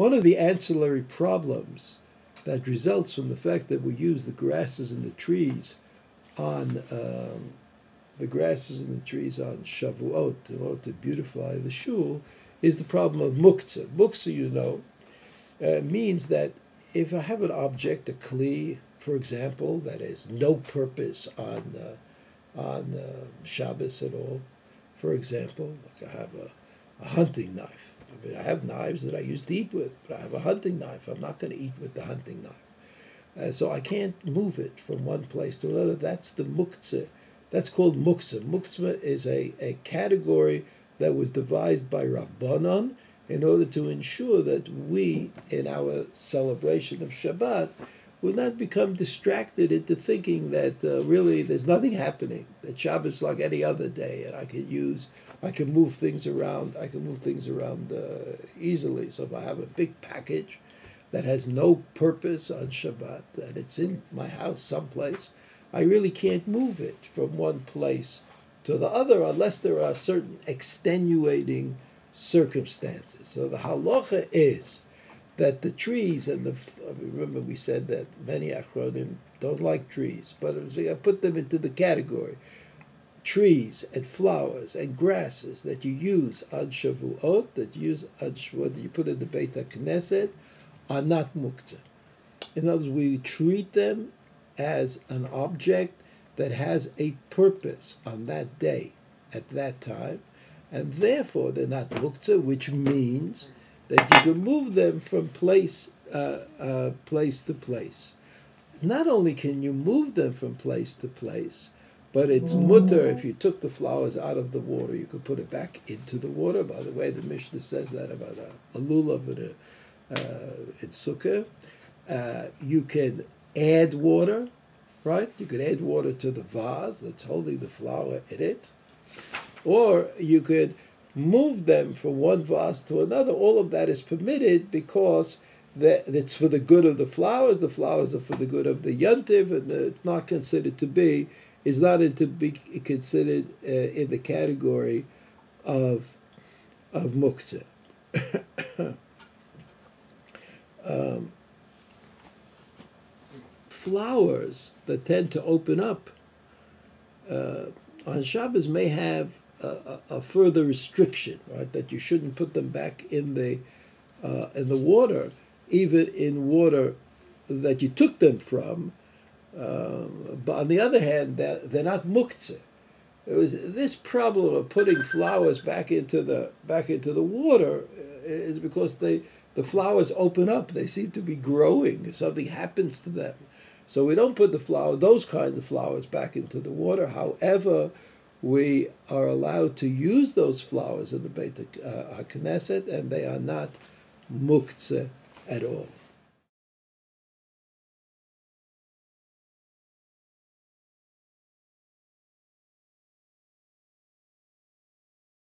One of the ancillary problems that results from the fact that we use the grasses and the trees on Shavuot in order to beautify the shul is the problem of Muktze. Muktze, means that if I have an object, a kli, for example, that has no purpose on Shabbos at all, for example, like I have a hunting knife. I mean, I have knives that I used to eat with, but I have a hunting knife. I'm not going to eat with the hunting knife. So I can't move it from one place to another. That's the Muktze. That's called Muktze. Muktze is a category that was devised by Rabbanon in order to ensure that we, in our celebration of Shabbat, will not become distracted into thinking that really there's nothing happening, that Shabbos is like any other day, and I can move things around. I can move things around easily. So if I have a big package that has no purpose on Shabbat, and it's in my house someplace, I really can't move it from one place to the other unless there are certain extenuating circumstances. So the halacha is that the trees and remember we said that many achronim don't like trees, but I put them into the category. Trees and flowers and grasses that you use on Shavuot, that you put in the Beit HaKnesset, are not Muktze. In other words, we treat them as an object that has a purpose on that day, at that time, and therefore they're not Muktze, which means that you can move them from place to place. Not only can you move them from place to place, but it's mutter. If you took the flowers out of the water, you could put it back into the water. By the way, the Mishnah says that about a lulav in sukkah. You can add water, right? You could add water to the vase that's holding the flower in it. Or you could move them from one vase to another. All of that is permitted because it's for the good of the flowers. The flowers are for the good of the yontiv, and it's not considered to be, considered in the category of Muktze. Flowers that tend to open up on Shabbos may have a further restriction, right? That you shouldn't put them back in the water, even in water that you took them from. But on the other hand, they're not Muktze. It was this problem of putting flowers back into the water is because the flowers open up. They seem to be growing. Something happens to them. So we don't put those kinds of flowers back into the water. However, we are allowed to use those flowers in the Beit HaKnesset, and they are not Muktze at all.